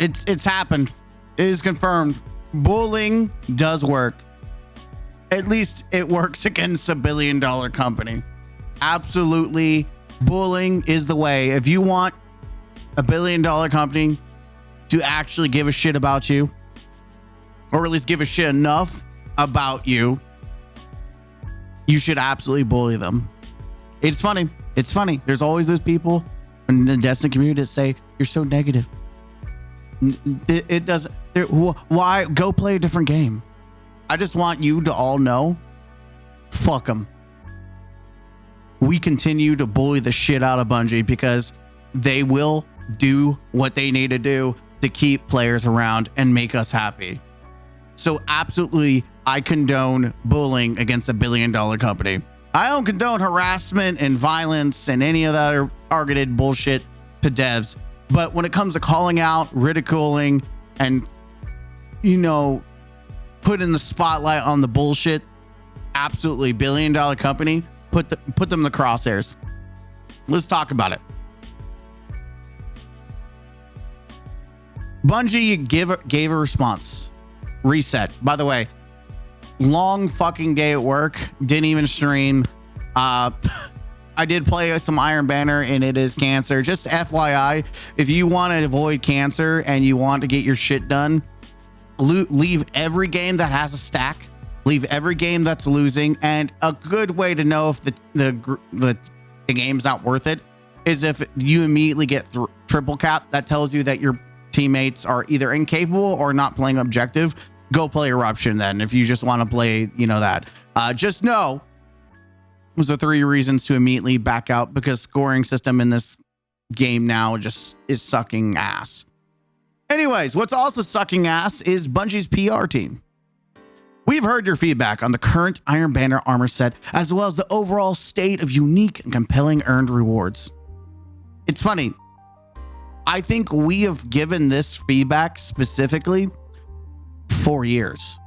It's happened. It is confirmed. Bullying does work. At least it works against a billion-dollar company. Absolutely, bullying is the way. If you want a billion-dollar company to actually give a shit about you, or at least give a shit enough about you, you should absolutely bully them. It's funny. It's funny. There's always those people in the Destiny community that say, you're so negative. It doesn't. Why? Go play a different game. I just want you to all know, fuck them. We continue to bully the shit out of Bungie because they will do what they need to do to keep players around and make us happy. So absolutely, I condone bullying against a billion-dollar company. I don't condone harassment and violence and any of the other targeted bullshit to devs. But when it comes to calling out, ridiculing, and, putting the spotlight on the bullshit, absolutely, billion-dollar company, put them in the crosshairs. Let's talk about it. Bungie gave a response. Reset. By the way, long fucking day at work. Didn't even stream. I did play some Iron Banner and it is cancer. Just FYI, if you want to avoid cancer and you want to get your shit done, leave every game that has a stack. Leave every game that's losing. And a good way to know if the game's not worth it is if you immediately get triple cap. That tells you that your teammates are either incapable or not playing objective. Go play Eruption then if you just want to play, that. Just know those are 3 reasons to immediately back out, because scoring system in this game now just is sucking ass. Anyways, what's also sucking ass is Bungie's PR team. We've heard your feedback on the current Iron Banner armor set, as well as the overall state of unique and compelling earned rewards. It's funny. I think we have given this feedback specifically 4 years.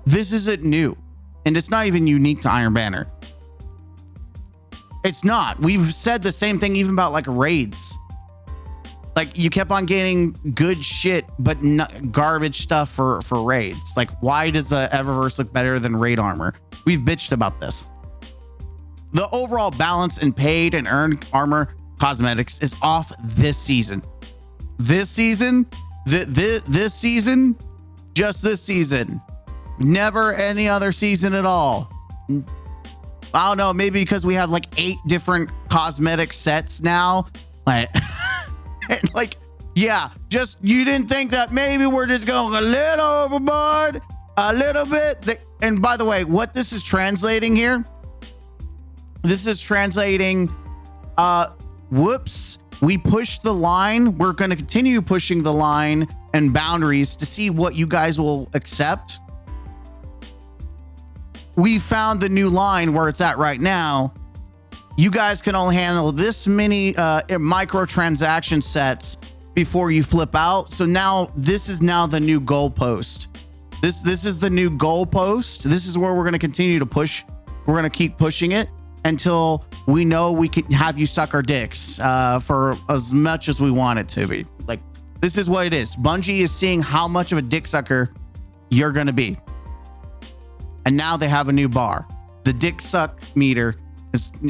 This isn't new, and it's not even unique to Iron Banner. It's not. We've said the same thing even about like raids. Like, you kept on getting good shit, but garbage stuff for raids. Like, why does the Eververse look better than raid armor? We've bitched about this. The overall balance in paid and earned armor cosmetics is off this season. This season, this season, just this season. Never any other season at all. I don't know, maybe because we have like 8 different cosmetic sets now. Like, yeah, just, you didn't think that maybe we're just going a little overboard, a little bit. And by the way, what this is translating here, this is translating, whoops, we pushed the line. We're going to continue pushing the line and boundaries to see what you guys will accept. We found the new line where it's at right now. You guys can only handle this many microtransaction sets before you flip out. So now this is now the new goalpost. This is the new goalpost. This is where we're going to continue to push. We're going to keep pushing it until we know we can have you suck our dicks for as much as we want it to be. Like, this is what it is. Bungie is seeing how much of a dick sucker you're going to be. And now they have a new bar. The dick suck meter.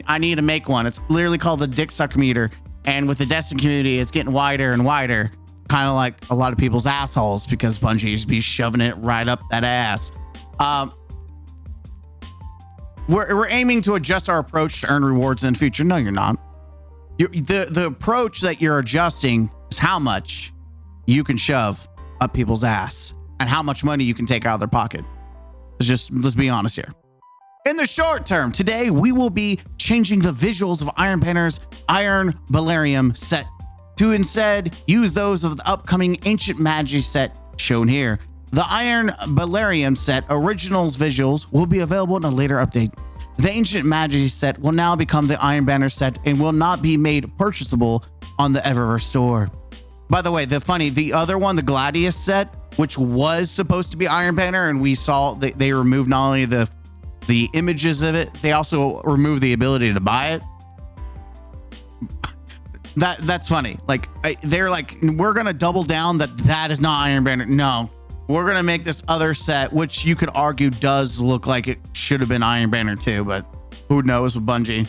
I need to make one. It's literally called the dick suck meter. And with the Destiny community, it's getting wider and wider. Kind of like a lot of people's assholes, because Bungie used to be shoving it right up that ass. We're aiming to adjust our approach to earn rewards in the future. No, you're not. The approach that you're adjusting is how much you can shove up people's ass and how much money you can take out of their pocket. Let's be honest here. In the short term, today we will be changing the visuals of Iron Banner's Iron Balerium set to instead use those of the upcoming Ancient Majesty set shown here. The Iron Balerium set originals visuals will be available in a later update. The Ancient Majesty set will now become the Iron Banner set and will not be made purchasable on the Eververse store. By the way, the other one, the Gladius set, which was supposed to be Iron Banner, and we saw they removed not only the images of it, they also removed the ability to buy it. That's funny. Like they're like, we're gonna double down that is not Iron Banner. No, we're gonna make this other set, which you could argue does look like it should have been Iron Banner 2, but who knows with Bungie.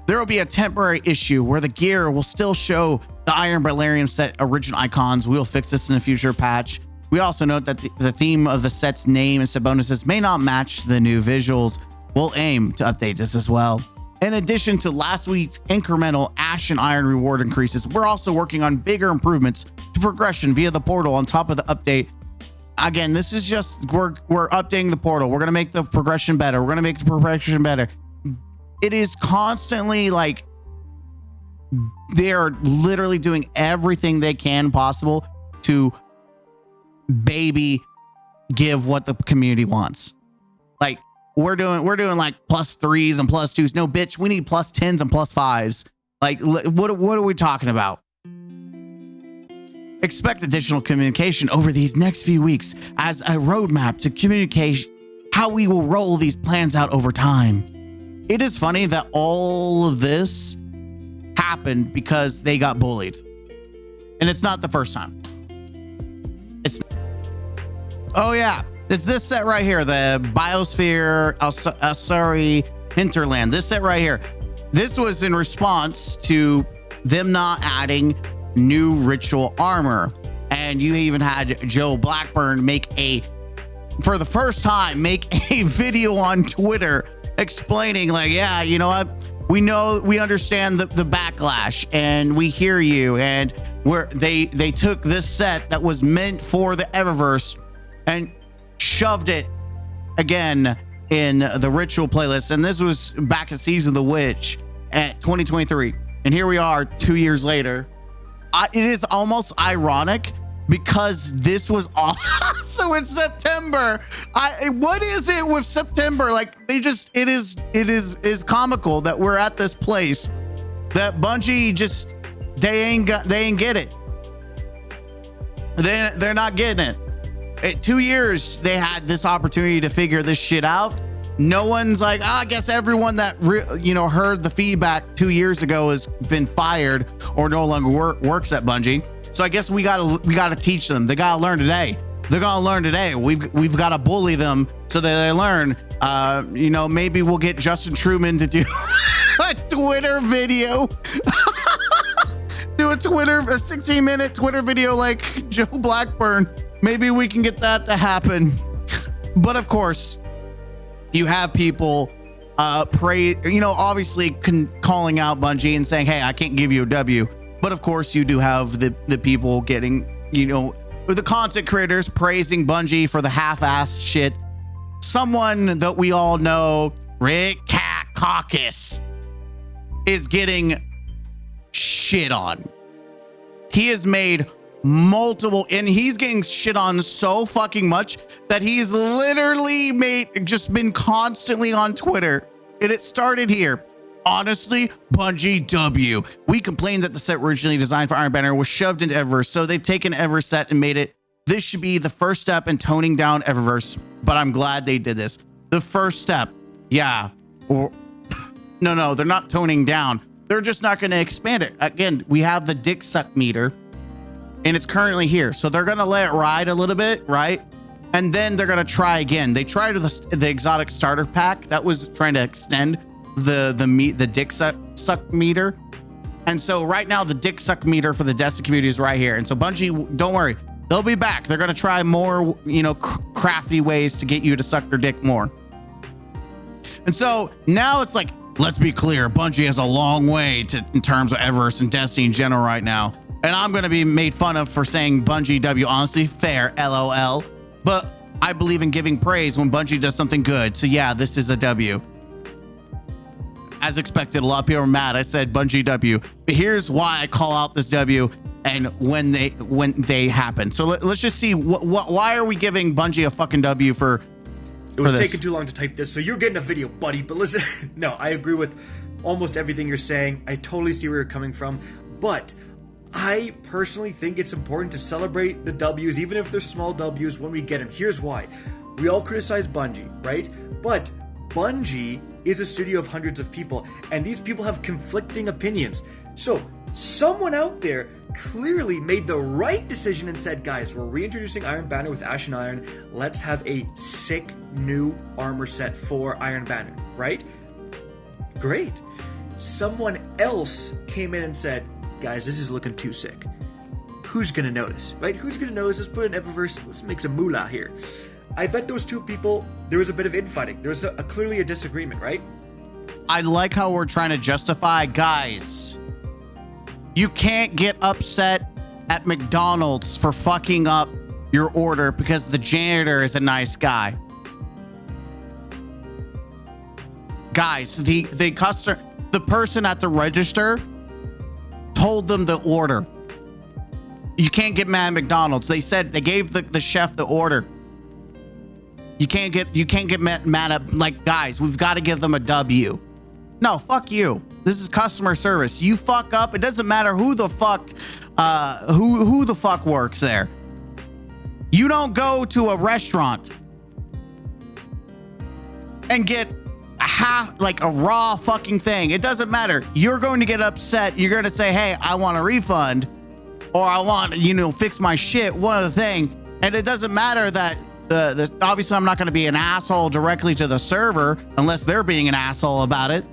There will be a temporary issue where the gear will still show the Iron Balerium set original icons. We'll fix this in a future patch. We also note that the theme of the set's name and set bonuses may not match the new visuals. We'll aim to update this as well. In addition to last week's incremental Ash and Iron reward increases, we're also working on bigger improvements to progression via the portal on top of the update. Again, this is just, we're updating the portal. We're going to make the progression better. We're going to make the progression better. It is constantly like, they're literally doing everything they can possible to give what the community wants. Like, we're doing like +3s and +2s. No, bitch, we need +10s and +5s. Like, what are we talking about? Expect additional communication over these next few weeks as a roadmap to communicate how we will roll these plans out over time. It is funny that all of this happened because they got bullied. And it's not the first time. Oh yeah. It's this set right here, the Biosphere Asari Hinterland. This set right here. This was in response to them not adding new ritual armor. And you even had Joe Blackburn for the first time, make a video on Twitter explaining like, yeah, you know what? We understand the backlash and we hear you. And they took this set that was meant for the Eververse and shoved it again in the ritual playlist. And this was back at Season of the Witch at 2023. And here we are 2 years later. It is almost ironic because this was also in September. What is it with September? Like it is comical that we're at this place that Bungie just, they ain't get it. They're not getting it. 2 years they had this opportunity to figure this shit out. No one's like, I guess everyone that heard the feedback 2 years ago has been fired or no longer works at Bungie. So I guess we gotta teach them. They gotta learn today. They're gonna learn today. We've got to bully them so that they learn. Maybe we'll get Justin Truman to do a Twitter video. Do a 16-minute Twitter video like Joe Blackburn. Maybe we can get that to happen. But of course, you have people obviously calling out Bungie and saying, hey, I can't give you a W. But of course, you do have the people getting, the content creators praising Bungie for the half-ass shit. Someone that we all know, Rick Caucus, is getting shit on. He has made multiple, and he's getting shit on so fucking much that he's literally been constantly on Twitter. And it started here. Honestly, Bungie W. We complained that the set originally designed for Iron Banner was shoved into Eververse, so they've taken Eververse set and made it. This should be the first step in toning down Eververse, but I'm glad they did this. The first step, yeah. Or no, they're not toning down. They're just not going to expand it. Again, we have the dick suck meter, and it's currently here, so they're going to let it ride a little bit, right? And then they're going to try again. They tried the exotic starter pack that was trying to extend the dick suck meter. And so right now the dick suck meter for the Destiny community is right here. And so Bungie, don't worry, they'll be back. They're going to try more, crafty ways to get you to suck their dick more. And so now it's like, let's be clear, Bungie has a long way in terms of Eververse and Destiny in general right now. And I'm going to be made fun of for saying Bungie W. Honestly, fair, LOL. But I believe in giving praise when Bungie does something good. So yeah, this is a W. As expected, a lot of people are mad. I said Bungie W. But here's why I call out this W and when they happen. So let's just see why are we giving Bungie a fucking W for it was taking too long to type this, so you're getting a video, buddy. But listen, no, I agree with almost everything you're saying. I totally see where you're coming from. But I personally think it's important to celebrate the W's, even if they're small W's, when we get them. Here's why. We all criticize Bungie, right? But Bungie is a studio of hundreds of people, and these people have conflicting opinions. So someone out there clearly made the right decision and said, guys, we're reintroducing Iron Banner with Ashen Iron. Let's have a sick new armor set for Iron Banner, right? Great. Someone else came in and said, guys, this is looking too sick. Who's gonna notice, right? Who's gonna notice? Let's put an Eververse, let's make some moolah here. I bet those two people, there was a bit of infighting. There was clearly a disagreement, right? I like how we're trying to justify, guys, you can't get upset at McDonald's for fucking up your order because the janitor is a nice guy. Guys, the person at the register told them the order. You can't get mad at McDonald's. They said they gave the chef the order. You can't get mad at, like, guys, we've got to give them a W. No, fuck you. This is customer service. You fuck up, it doesn't matter who the fuck who the fuck works there. You don't go to a restaurant and get like a raw fucking thing. It doesn't matter. You're going to get upset. You're going to say, hey, I want a refund, or I want, fix my shit, one other thing. And it doesn't matter that obviously I'm not going to be an asshole directly to the server unless they're being an asshole about it.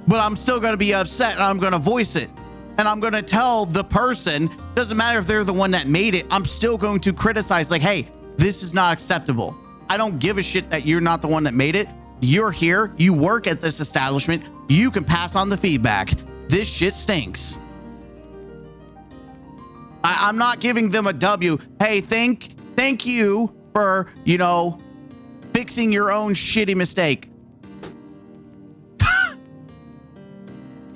But I'm still going to be upset, and I'm going to voice it. And I'm going to tell the person, doesn't matter if they're the one that made it, I'm still going to criticize, like, hey, this is not acceptable. I don't give a shit that you're not the one that made it. You're here. You work at this establishment. You can pass on the feedback. This shit stinks. I'm not giving them a W. Hey, thank you for, fixing your own shitty mistake.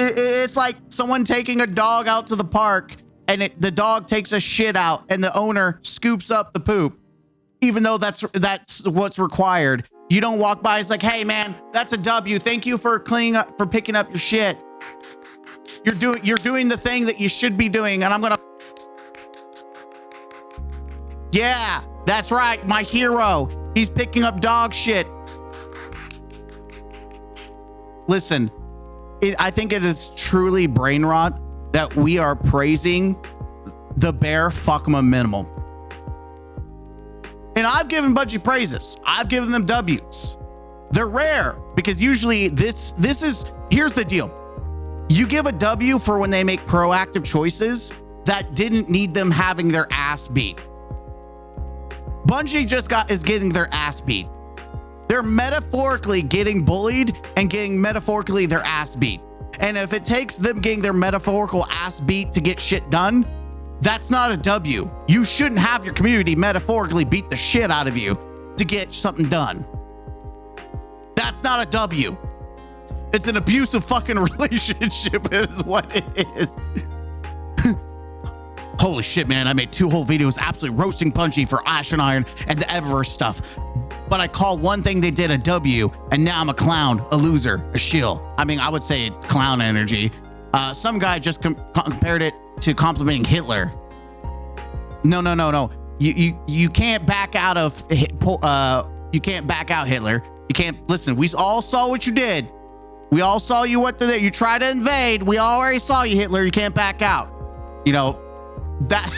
It's like someone taking a dog out to the park, and the dog takes a shit out, and the owner scoops up the poop, even though that's what's required. You don't walk by. It's like, hey man, that's a W. Thank you for cleaning up, for picking up your shit. You're doing the thing that you should be doing, and I'm gonna. Yeah, that's right, my hero. He's picking up dog shit. Listen. I think it is truly brain rot that we are praising the bare fuckma minimal. And I've given Bungie praises. I've given them W's. They're rare because usually this is, here's the deal. You give a W for when they make proactive choices that didn't need them having their ass beat. Bungie is getting their ass beat. They're metaphorically getting bullied and getting metaphorically their ass beat. And if it takes them getting their metaphorical ass beat to get shit done, that's not a W. You shouldn't have your community metaphorically beat the shit out of you to get something done. That's not a W. It's an abusive fucking relationship is what it is. Holy shit, man. I made 2 whole videos absolutely roasting Bungie for Ashen Iron and the Eververse stuff. But I call one thing they did a W, and now I'm a clown, a loser, a shill. I mean, I would say it's clown energy. Some guy just compared it to complimenting Hitler. No. You can't back out of, you can't back out Hitler. You can't, listen, we all saw what you did. We all saw you you tried to invade. We already saw you, Hitler. You can't back out. That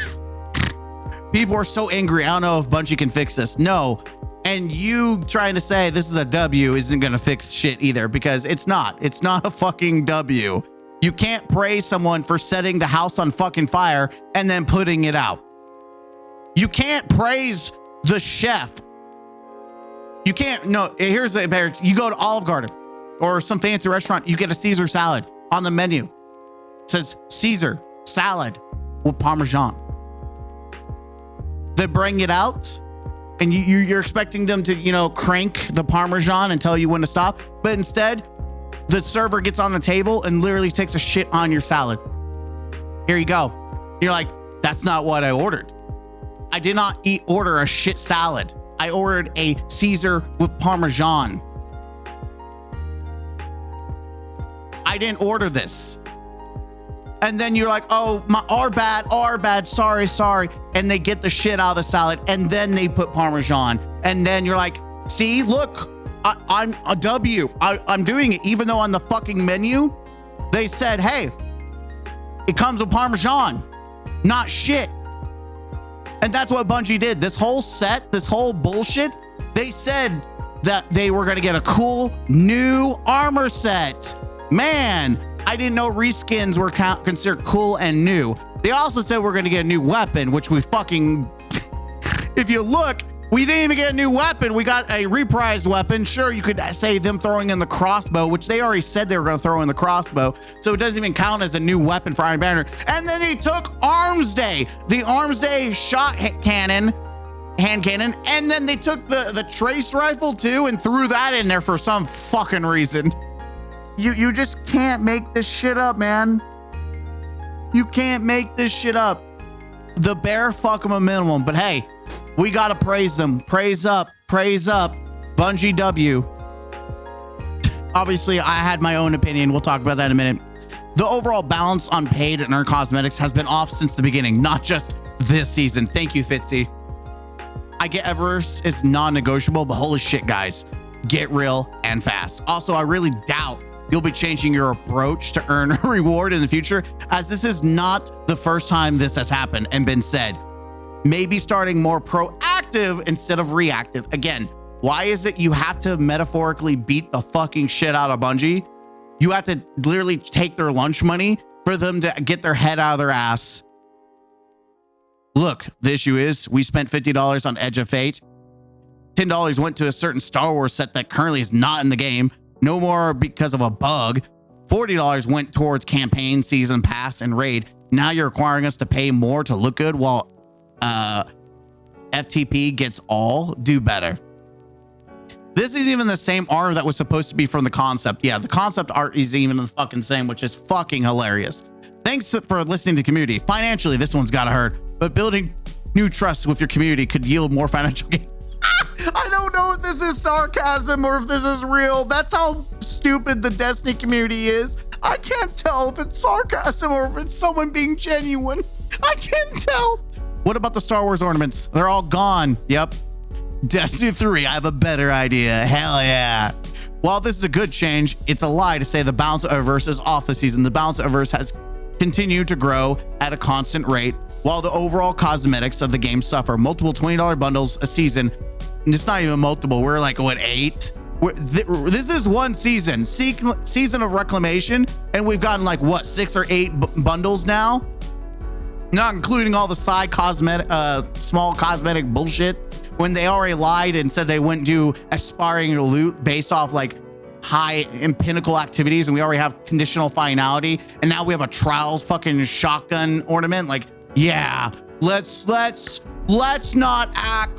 people are so angry. I don't know if Bungie can fix this. No. And you trying to say this is a W isn't going to fix shit either, because it's not. It's not a fucking W. You can't praise someone for setting the house on fucking fire and then putting it out. You can't praise the chef. You can't. No, here's the embarrassment. You go to Olive Garden or some fancy restaurant, you get a Caesar salad on the menu. It says Caesar salad with Parmesan. They bring it out, and you're expecting them to, crank the Parmesan and tell you when to stop. But instead, the server gets on the table and literally takes a shit on your salad. Here you go. You're like, that's not what I ordered. I did not order a shit salad. I ordered a Caesar with Parmesan. I didn't order this. And then you're like, oh, our bad, sorry. And they get the shit out of the salad, and then they put Parmesan. And then you're like, see, look, I'm a W. I'm doing it, even though on the fucking menu, They said, hey, it comes with Parmesan, not shit. And that's what Bungie did. This whole set, this whole bullshit, they said that they were going to get a cool new armor set. Man, I didn't know reskins were considered cool and new. They also said we're going to get a new weapon, which we fucking, if you look, we didn't even get a new weapon. We got a reprised weapon. Sure, you could say them throwing in the crossbow, which they already said they were going to throw in the crossbow. So it doesn't even count as a new weapon for Iron Banner. And then they took Arms Day, the Arms Day shot cannon, hand cannon. And then they took the trace rifle too and threw that in there for some fucking reason. You just can't make this shit up, man. You can't make this shit up. The bare fuck them a minimum. But hey, we gotta praise them. Praise up. Bungie W. Obviously, I had my own opinion. We'll talk about that in a minute. The overall balance on paid and earned cosmetics has been off since the beginning, not just this season. Thank you, Fitzy. I get Eververse is non-negotiable, but holy shit, guys, get real and fast. Also, I really doubt you'll be changing your approach to earn a reward in the future, as this is not the first time this has happened and been said. Maybe starting more proactive instead of reactive. Again, why is it you have to metaphorically beat the fucking shit out of Bungie? You have to literally take their lunch money for them to get their head out of their ass. Look, the issue is we spent $50 on Edge of Fate. $10 went to a certain Star Wars set that currently is not in the game. No more because of a bug. $40 went towards campaign, season pass, and raid. Now you're requiring us to pay more to look good while FTP gets all. Do better. This is even the same art that was supposed to be from the concept. Yeah, the concept art is even the fucking same, which is fucking hilarious. Thanks for listening to community. Financially, this one's gotta hurt, but building new trusts with your community could yield more financial gain. I don't know if this is sarcasm or if this is real. That's how stupid the Destiny community is. I can't tell if it's sarcasm or if it's someone being genuine. I can't tell. What about the Star Wars ornaments? They're all gone. Yep. Destiny 3, I have a better idea. Hell yeah. While this is a good change, it's a lie to say the balance of Eververse is off this season. The balance of Eververse has continued to grow at a constant rate, while the overall cosmetics of the game suffer. Multiple $20 bundles a season. And it's not even multiple. We're like, what, 8? This is one season. Season of Reclamation, and we've gotten like, what, 6 or 8 bundles now? Not including all the side cosmetic, small cosmetic bullshit. When they already lied and said they wouldn't do aspiring loot based off like high and pinnacle activities, and we already have conditional finality, and now we have a trials fucking shotgun ornament. Like, yeah, let's not act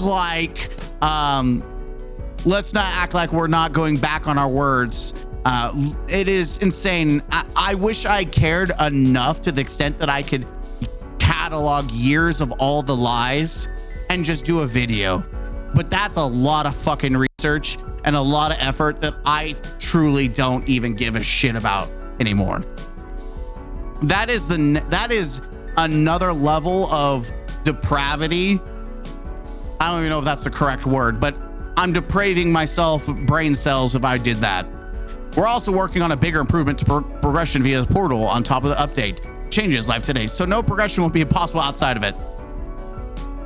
like we're not going back on our words. It is insane. I wish I cared enough to the extent that I could catalog years of all the lies and just do a video, but that's a lot of fucking research and a lot of effort that I truly don't even give a shit about anymore. That is another level of depravity. I don't even know if that's the correct word, but I'm depraving myself brain cells if I did that. We're also working on a bigger improvement to progression via the portal on top of the update changes live today, so no progression will be possible outside of it.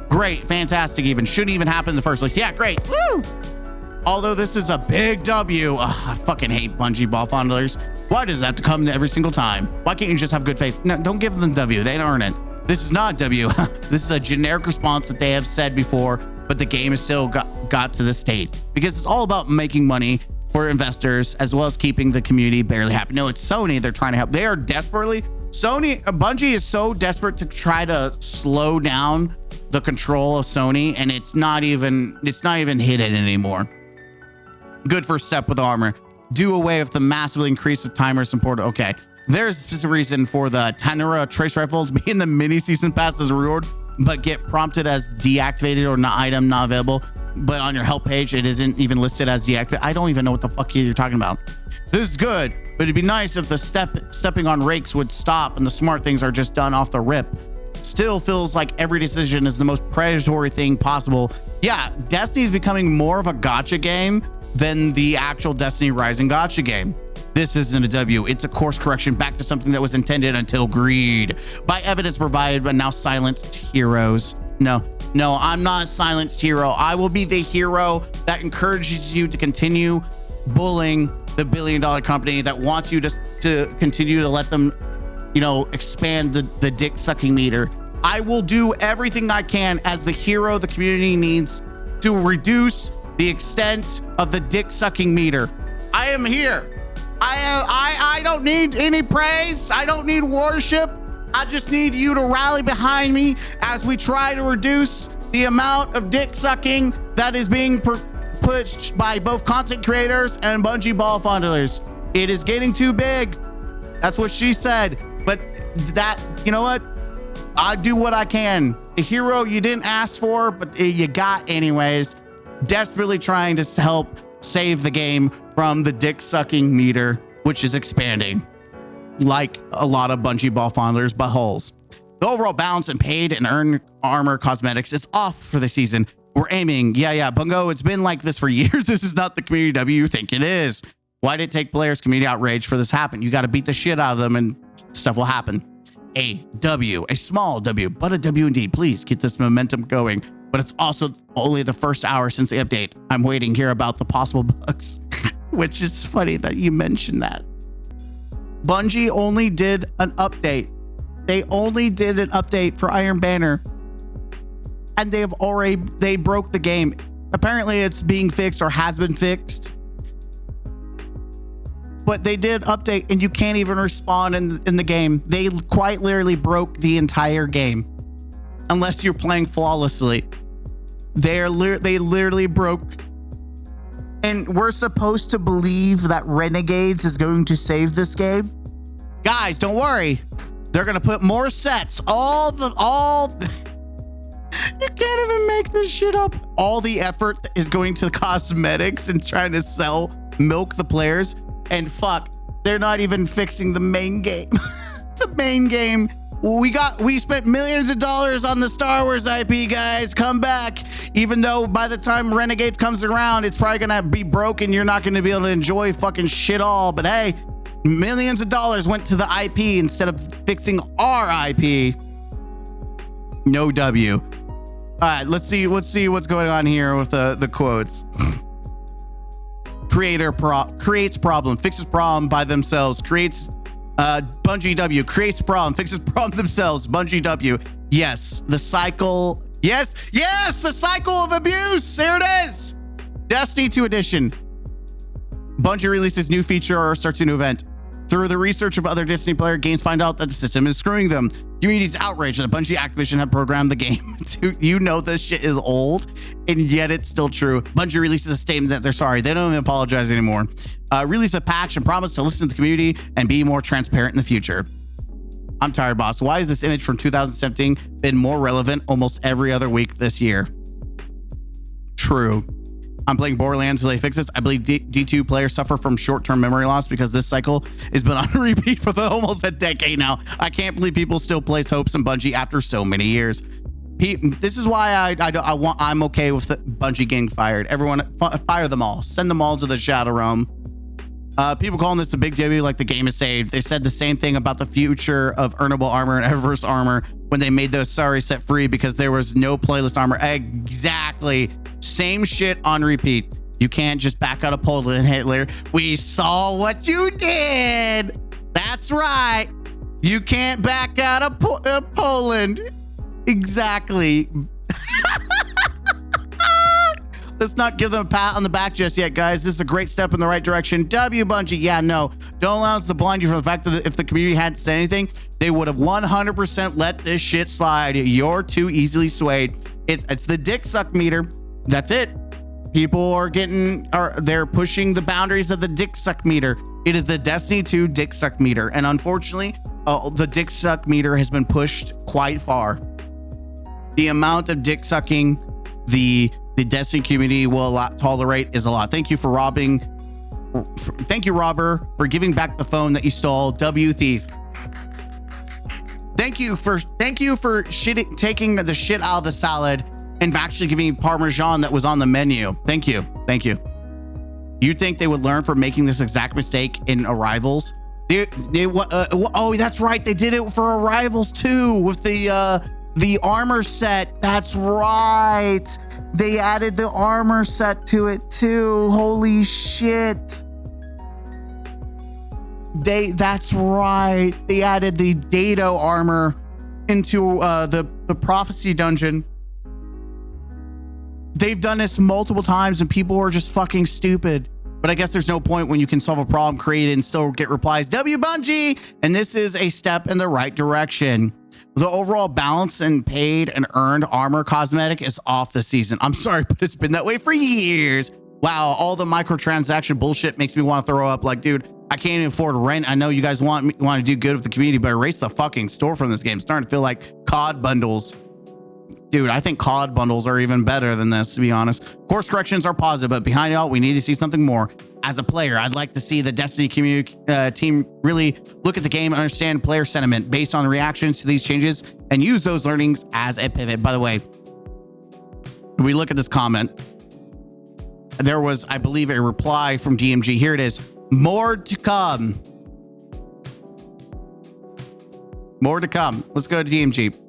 Great, fantastic, even shouldn't even happen in the first place. Yeah, great. Woo! Although this is a big W. Ugh, I fucking hate Bungie ball fondlers. Why does that have to come every single time? Why can't you just have good faith? No, don't give them W. They don't earn it. This is not W. This is a generic response that they have said before, but the game has still got to this state because it's all about making money for investors as well as keeping the community barely happy. No, it's Sony. They're trying to help. They are desperately. Bungie is so desperate to try to slow down the control of Sony, and it's not even hidden anymore. Good first step with armor. Do away with the massively increase of timers support. Okay, there's a specific reason for the Tanura trace rifle to be in the mini season pass as a reward, but get prompted as deactivated or not item not available. But on your help page, it isn't even listed as deactivated. I don't even know what the fuck you're talking about. This is good, but it'd be nice if the stepping on rakes would stop and the smart things are just done off the rip. Still feels like every decision is the most predatory thing possible. Yeah, Destiny's becoming more of a gacha game than the actual Destiny Rising gacha game. This isn't a W. It's a course correction back to something that was intended until greed. By evidence provided, but now silenced heroes. No, I'm not a silenced hero. I will be the hero that encourages you to continue bullying the billion-dollar company that wants you to continue to let them, expand the dick-sucking meter. I will do everything I can as the hero the community needs to reduce the extent of the dick-sucking meter. I am here. I don't need any praise. I don't need worship. I just need you to rally behind me as we try to reduce the amount of dick sucking that is being pushed by both content creators and Bungie ball fondlers. It is getting too big. That's what she said. But you know what? I do what I can. A hero you didn't ask for, but you got anyways. Desperately trying to help save the game from the dick sucking meter, which is expanding like a lot of Bungie ball fondlers buttholes. The overall balance in paid and earned armor cosmetics is off for the season. We're aiming. Yeah, Bungo, it's been like this for years. This is not the community W you think it is. Why did it take players community outrage for this to happen? You got to beat the shit out of them and stuff will happen. A W, a small W, but a W indeed. Please get this momentum going. But it's also only the first hour since the update. I'm waiting here about the possible bugs, which is funny that you mentioned that. Bungie only did an update. They only did an update for Iron Banner, and they broke the game. Apparently it's being fixed or has been fixed, but they did update and you can't even respond in the game. They quite literally broke the entire game unless you're playing flawlessly. They literally broke. And we're supposed to believe that Renegades is going to save this game. Guys, don't worry. They're going to put more sets. You can't even make this shit up. All the effort is going to cosmetics and trying to milk the players. And fuck, they're not even fixing the main game. The main game. We spent millions of dollars on the Star Wars IP, guys. Come back. Even though by the time Renegades comes around, it's probably gonna be broken. You're not gonna be able to enjoy fucking shit all. But hey, millions of dollars went to the IP instead of fixing our IP. No W. All right, let's see what's going on here with the quotes. Creates problem, fixes problem by themselves. Creates Bungie W, creates problem, fixes problem themselves. Bungie W. Yes, the cycle. Yes, the cycle of abuse. There it is. Destiny 2 edition. Bungie releases new feature or starts a new event. Through the research of other Destiny player games, find out that the system is screwing them. Community's outraged that Bungie Activision have programmed the game. This shit is old, and yet it's still true. Bungie releases a statement that they're sorry. They don't even apologize anymore. Release a patch and promise to listen to the community and be more transparent in the future. I'm tired, boss. Why has this image from 2017 been more relevant almost every other week this year? True. I'm playing Borderlands until they fix this. I believe D2 players suffer from short-term memory loss because this cycle has been on repeat for almost a decade now. I can't believe people still place hopes in Bungie after so many years. This is why I'm okay with Bungie getting fired. Everyone, fire them all. Send them all to the Shadow Realm. People calling this a big W like the game is saved. They said the same thing about the future of earnable armor and Eververse armor when they made those sorry set free because there was no playlist armor. Exactly. Same shit on repeat. You can't just back out of Poland, Hitler. We saw what you did. That's right. You can't back out of Poland. Exactly. Let's not give them a pat on the back just yet, guys. This is a great step in the right direction. W Bungie. Yeah, no. Don't allow us to blind you from the fact that if the community hadn't said anything, they would have 100% let this shit slide. You're too easily swayed. It's the dick suck meter. That's it. People they're pushing the boundaries of the dick suck meter. It is the Destiny 2 dick suck meter. And unfortunately, the dick suck meter has been pushed quite far. The amount of dick sucking the Destiny community will tolerate is a lot. Thank you for robbing. Thank you, robber, for giving back the phone that you stole. W thief. Thank you for taking the shit out of the salad and actually giving me Parmesan that was on the menu. Thank you. You think they would learn from making this exact mistake in Arrivals? Oh, that's right. They did it for Arrivals too with the armor set. That's right. They added the armor set to it too. Holy shit. That's right. They added the Dado armor into the prophecy dungeon. They've done this multiple times and people are just fucking stupid. But I guess there's no point when you can solve a problem, create it, and still get replies. W Bungie! And this is a step in the right direction. The overall balance in paid and earned armor cosmetic is off this season. I'm sorry, but it's been that way for years. Wow, all the microtransaction bullshit makes me want to throw up. Like, dude, I can't even afford rent. I know you guys want to do good with the community, but erase the fucking store from this game. It's starting to feel like COD bundles. Dude, I think COD bundles are even better than this, to be honest. Course corrections are positive, but behind it all, we need to see something more. As a player, I'd like to see the Destiny community team really look at the game and understand player sentiment based on reactions to these changes and use those learnings as a pivot. By the way, if we look at this comment, there was, I believe, a reply from DMG. Here it is. More to come. More to come. Let's go to DMG.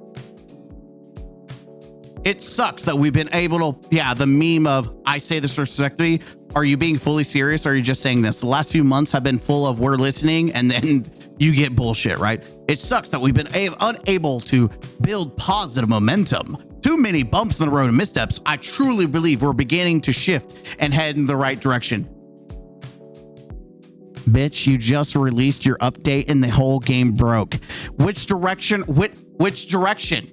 It sucks that we've been able to, the meme of, I say this respectfully. Are you being fully serious? Or are you just saying this? The last few months have been full of we're listening and then you get bullshit, right? It sucks that we've been unable to build positive momentum. Too many bumps in the road and missteps. I truly believe we're beginning to shift and head in the right direction. Bitch, you just released your update and the whole game broke. Which direction? Which direction?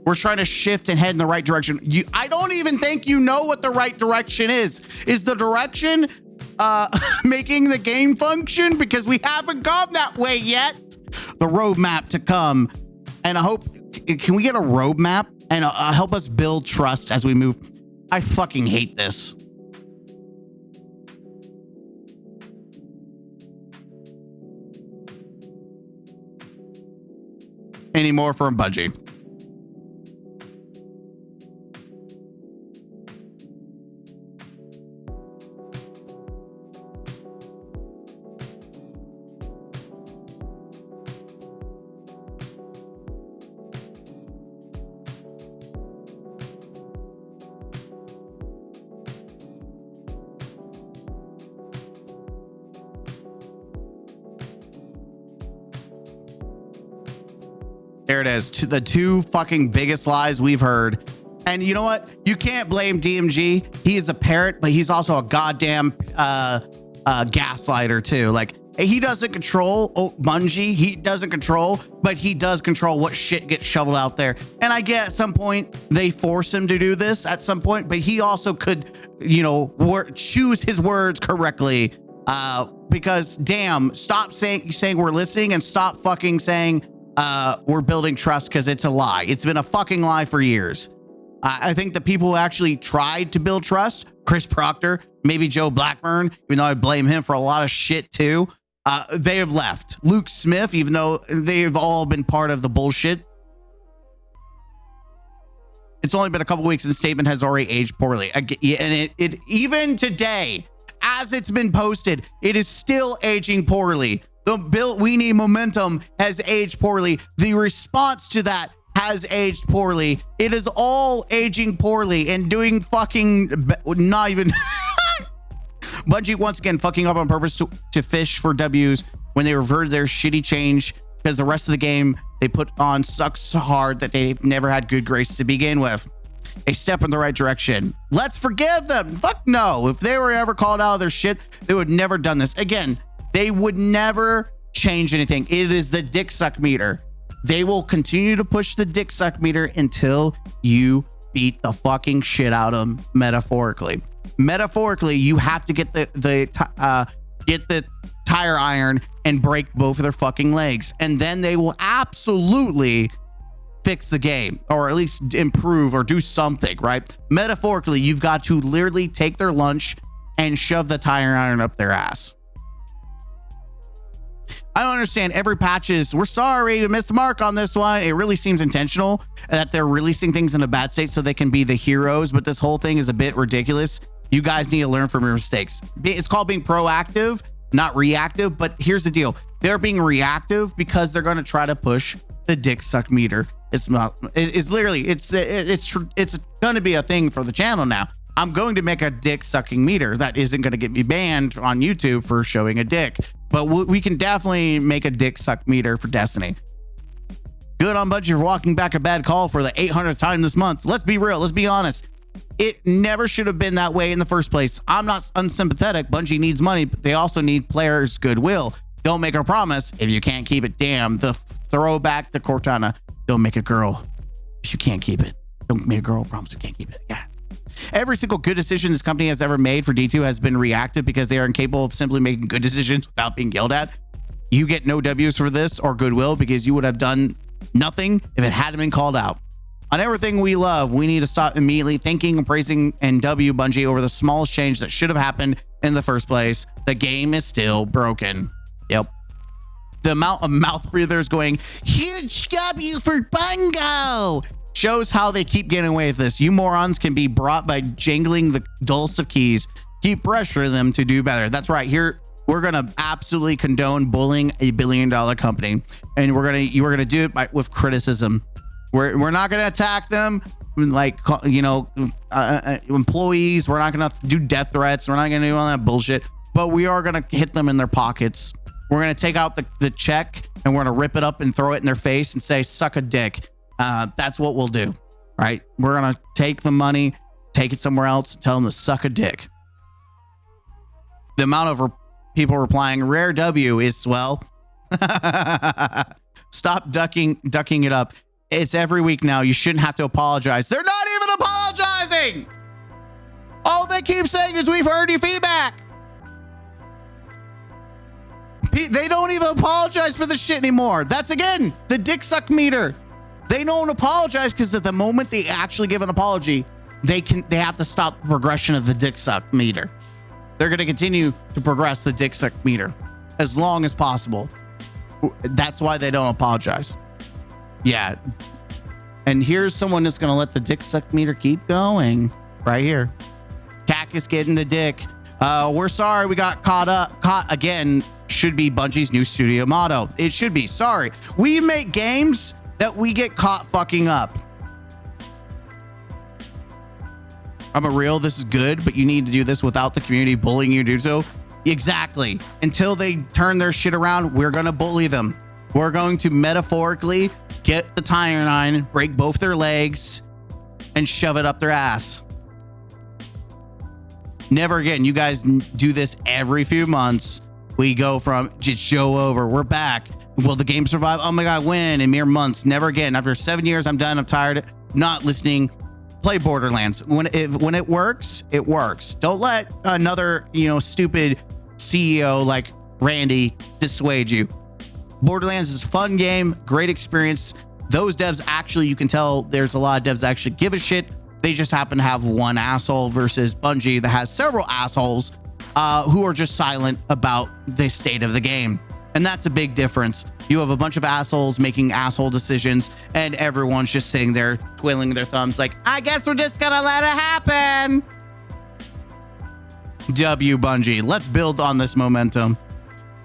We're trying to shift and head in the right direction. I don't even think you know what the right direction is. Is the direction making the game function? Because we haven't gone that way yet. The roadmap to come. And I hope, can we get a roadmap and help us build trust as we move? I fucking hate this. Any more from Bungie? There it is. The two fucking biggest lies we've heard. And you know what? You can't blame DMG. He is a parrot, but he's also a goddamn gaslighter too. Like, he doesn't control Bungie. He doesn't control, but he does control what shit gets shoveled out there. And I get at some point they force him to do this at some point, but he also could, choose his words correctly. Because damn, stop saying we're listening and stop fucking saying we're building trust, because it's a lie. It's been a fucking lie for years. I think the people who actually tried to build trust, Chris Proctor, maybe Joe Blackburn, even though I blame him for a lot of shit too, they have left. Luke Smith, even though they've all been part of the bullshit. It's only been a couple weeks and the statement has already aged poorly. And it even today, as it's been posted, it is still aging poorly. The build we need momentum has aged poorly. The response to that has aged poorly. It is all aging poorly and doing fucking not even Bungie once again fucking up on purpose to fish for W's when they reverted their shitty change, because the rest of the game they put on sucks so hard that they've never had good grace to begin with. A step in the right direction. Let's forgive them. Fuck no. If they were ever called out of their shit, they would never done this. Again, they would never change anything. It is the dick suck meter. They will continue to push the dick suck meter until you beat the fucking shit out of them. Metaphorically, you have to get the tire iron and break both of their fucking legs, and then they will absolutely fix the game, or at least improve or do something. Right? Metaphorically, you've got to literally take their lunch and shove the tire iron up their ass. I don't understand. Every patch is, we're sorry, we missed the mark on this one. It really seems intentional that they're releasing things in a bad state so they can be the heroes, but this whole thing is a bit ridiculous. You guys need to learn from your mistakes. It's called being proactive, not reactive. But here's the deal. They're being reactive because they're going to try to push the dick suck meter. It's literally, it's going to be a thing for the channel now. I'm going to make a dick sucking meter that isn't going to get me banned on YouTube for showing a dick, but we can definitely make a dick suck meter for Destiny. Good on Bungie for walking back a bad call for the 800th time this month. Let's be real. Let's be honest. It never should have been that way in the first place. I'm not unsympathetic. Bungie needs money, but they also need players' goodwill. Don't make a promise if you can't keep it. Damn, the throwback to Cortana. Don't make a girl if you can't keep it. Don't make a girl promise you can't keep it. Yeah. Every single good decision this company has ever made for D2 has been reactive because they are incapable of simply making good decisions without being yelled at. You get no W's for this or goodwill because you would have done nothing if it hadn't been called out. On everything we love, we need to stop immediately thinking and praising and W Bungie over the smallest change that should have happened in the first place. The game is still broken. Yep. The amount of mouth breathers going, huge W for Bungo, shows how they keep getting away with this. You morons can be brought by jangling the dullest of keys. Keep pressuring them to do better. That's right. Here, we're going to absolutely condone bullying a billion-dollar company. And you are going to do it with criticism. We're not going to attack them like, you know, employees. We're not going to do death threats. We're not going to do all that bullshit. But we are going to hit them in their pockets. We're going to take out the check and we're going to rip it up and throw it in their face and say, suck a dick. That's what we'll do, right? We're going to take the money, take it somewhere else, tell them to suck a dick. The amount of people replying, rare W is swell. Stop ducking it up. It's every week now. You shouldn't have to apologize. They're not even apologizing. All they keep saying is we've heard your feedback. They don't even apologize for the shit anymore. That's again, the dick suck meter. They don't apologize because at the moment they actually give an apology, they have to stop the progression of the dick suck meter. They're going to continue to progress the dick suck meter as long as possible. That's why they don't apologize. Yeah. And here's someone that's going to let the dick suck meter keep going right here. Cack is getting the dick. We're sorry we got caught again. Should be Bungie's new studio motto. It should be, sorry. We make games that we get caught fucking up. I'm a real, this is good, but you need to do this without the community bullying you to do so. Exactly. Until they turn their shit around, we're going to bully them. We're going to metaphorically get the tire iron, break both their legs, and shove it up their ass. Never again. You guys do this every few months. We go from just show over. We're back. Will the game survive? Oh my God, when? In mere months. Never again. After 7 years, I'm done. I'm tired. Not listening. Play Borderlands. When it works, it works. Don't let another, stupid CEO like Randy dissuade you. Borderlands is a fun game, great experience. Those devs actually, you can tell there's a lot of devs that actually give a shit. They just happen to have one asshole versus Bungie that has several assholes who are just silent about the state of the game. And that's a big difference. You have a bunch of assholes making asshole decisions and everyone's just sitting there twiddling their thumbs like, I guess we're just gonna let it happen. W Bungie, let's build on this momentum.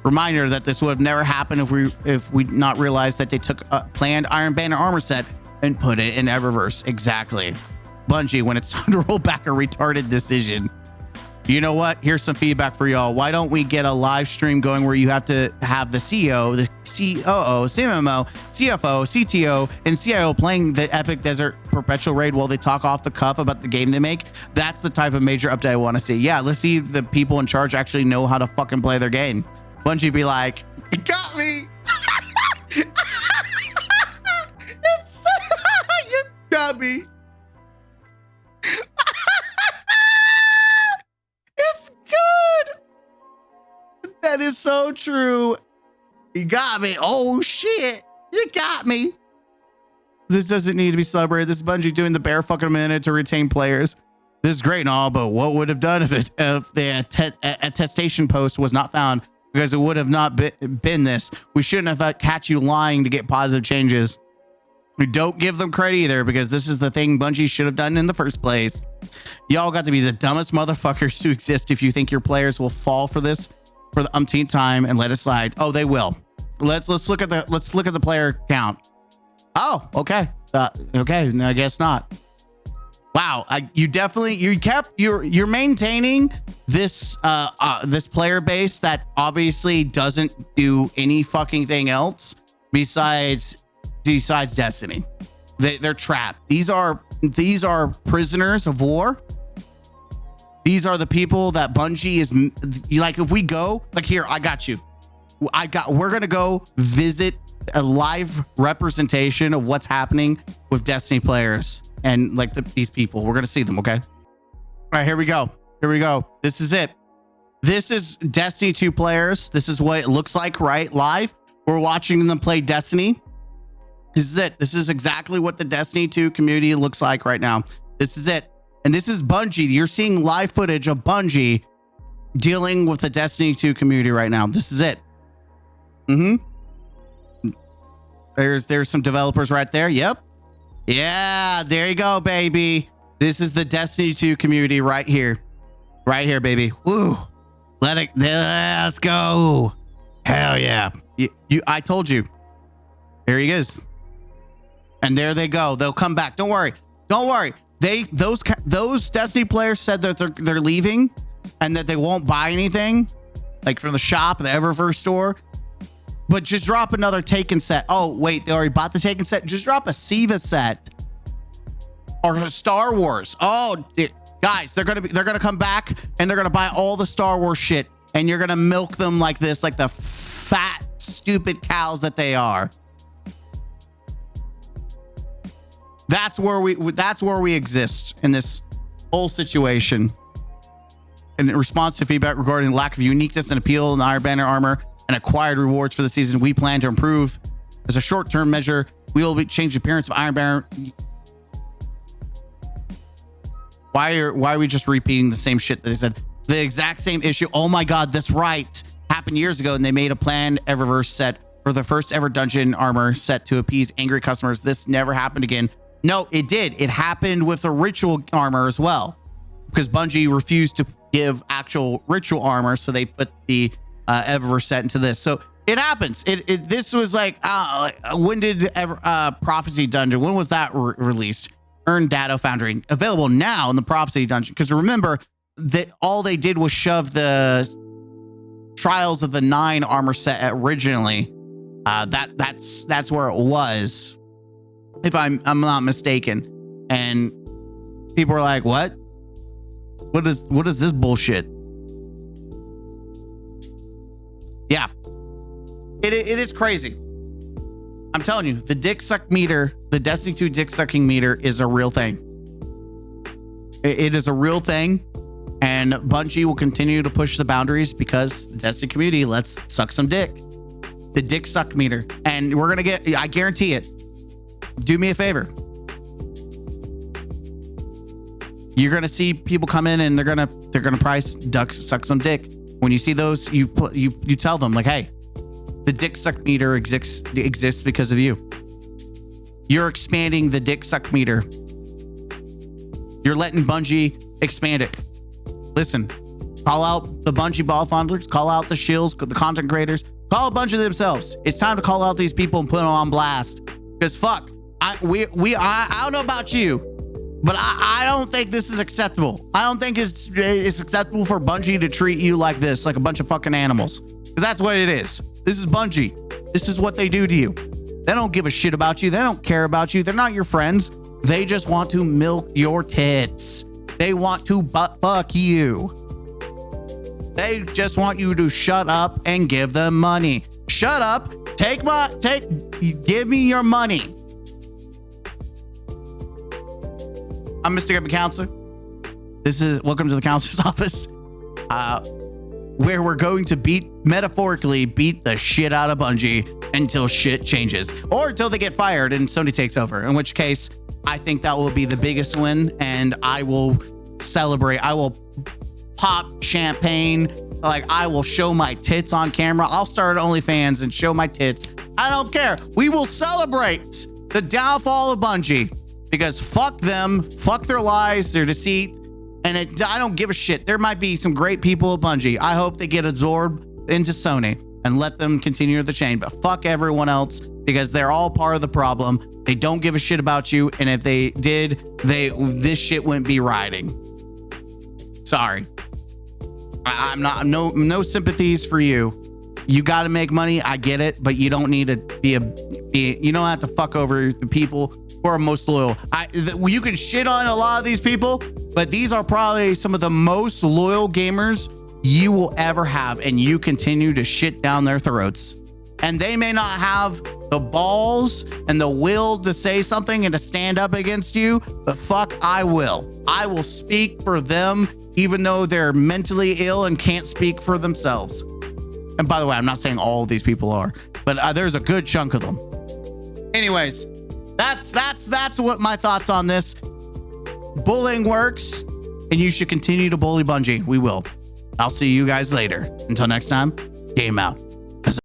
Reminder that this would have never happened if we not realized that they took a planned Iron Banner armor set and put it in Eververse. Exactly. Bungie, when it's time to roll back a retarded decision. You know what? Here's some feedback for y'all. Why don't we get a live stream going where you have to have the CEO, the COO, CMMO, CFO, CTO, and CIO playing the Epic Desert Perpetual Raid while they talk off the cuff about the game they make? That's the type of major update I want to see. Yeah, let's see the people in charge actually know how to fucking play their game. Bungie be like, it got me. You got me. It's good. That is so true. You got me. Oh shit. You got me. This doesn't need to be celebrated. This is Bungie doing the bare fucking minute to retain players. This is great and all, but what would have done if the attestation post was not found? Because it would have not been this. We shouldn't have catch you lying to get positive changes. Don't give them credit either, because this is the thing Bungie should have done in the first place. Y'all got to be the dumbest motherfuckers to exist if you think your players will fall for this for the umpteenth time and let it slide. Oh, they will. Let's look at the player count. Oh, okay. Okay, no, I guess not. Wow, you're maintaining this this player base that obviously doesn't do any fucking thing else besides Destiny. They're trapped. These are prisoners of war. These are the people that Bungie is like. If we go like here, I got you. We're gonna go visit a live representation of what's happening with Destiny players and like these people. We're gonna see them. Okay. All right, here we go. This is it. This is Destiny 2 players. This is what it looks like, right? Live. We're watching them play Destiny. This is it. This is exactly what the Destiny 2 community looks like right now. This is it. And this is Bungie. You're seeing live footage of Bungie dealing with the Destiny 2 community right now. This is it. There's some developers right there. Yep. Yeah, there you go, baby. This is the Destiny 2 community right here. Right here, baby. Woo. Let's go. Hell yeah. I told you. There he is. And there they go. They'll come back. Don't worry. Those Destiny players said that they're leaving and that they won't buy anything like from the shop, the Eververse store. But just drop another Taken set. Oh, wait, they already bought the Taken set. Just drop a Siva set or a Star Wars. Oh, guys, they're gonna come back and they're gonna buy all the Star Wars shit, and you're gonna milk them like this, like the fat, stupid cows that they are. That's where we exist in this whole situation. In response to feedback regarding lack of uniqueness and appeal in the Iron Banner armor and acquired rewards for the season, we plan to improve. As a short-term measure, we will change the appearance of Iron Banner. Why are we just repeating the same shit that they said? The exact same issue. Oh my God, that's right. Happened years ago, and they made a planned Eververse set for the first ever dungeon armor set to appease angry customers. This never happened again. No, it did. It happened with the ritual armor as well, because Bungie refused to give actual ritual armor, so they put the Eververse set into this. So it happens. This was like when did Prophecy Dungeon? When was that released? Earn Data Foundry available now in the Prophecy Dungeon. Because remember that all they did was shove the Trials of the 9 armor set originally. That's where it was, if I'm not mistaken. And people were like, "What? What is this bullshit?" Yeah, it is crazy. I'm telling you, the dick suck meter, the Destiny 2 dick sucking meter is a real thing. It is a real thing, and Bungie will continue to push the boundaries because the Destiny community lets suck some dick. The dick suck meter, and we're gonna get. I guarantee it. Do me a favor. You're gonna see people come in and they're gonna probably suck some dick. When you see those, you tell them like, hey, the dick suck meter exists because of you. You're expanding the dick suck meter. You're letting Bungie expand it. Listen, call out the Bungie ball fondlers, call out the shills, the content creators, call a bunch of themselves. It's time to call out these people and put them on blast. Because fuck, I don't know about you, but I don't think this is acceptable. I don't think it's acceptable for Bungie to treat you like this, like a bunch of fucking animals. Because that's what it is. This is Bungie. This is what they do to you. They don't give a shit about you. They don't care about you. They're not your friends. They just want to milk your tits. They want to butt fuck you. They just want you to shut up and give them money. Shut up. Give me your money. I'm Mr. Government Counselor. Welcome to the counselor's office, where we're going to metaphorically beat the shit out of Bungie until shit changes, or until they get fired and Sony takes over, in which case I think that will be the biggest win, and I will celebrate. I will pop champagne. Like, I will show my tits on camera. I'll start OnlyFans and show my tits. I don't care. We will celebrate. the downfall of Bungie, because fuck them, fuck their lies, their deceit, and I don't give a shit. There might be some great people at Bungie. I hope they get absorbed into Sony and let them continue the chain, but fuck everyone else, because they're all part of the problem. They don't give a shit about you, and if they did, this shit wouldn't be riding. Sorry. I'm not, no sympathies for you. You got to make money. I get it, but you don't need to you don't have to fuck over the people who are most loyal. You can shit on a lot of these people, but these are probably some of the most loyal gamers you will ever have, and you continue to shit down their throats. And they may not have the balls and the will to say something and to stand up against you, but fuck, I will. I will speak for them, even though they're mentally ill and can't speak for themselves. And by the way, I'm not saying all of these people are, but there's a good chunk of them. Anyways, that's what my thoughts on this. Bullying works, and you should continue to bully Bungie. We will. I'll see you guys later. Until next time, game out.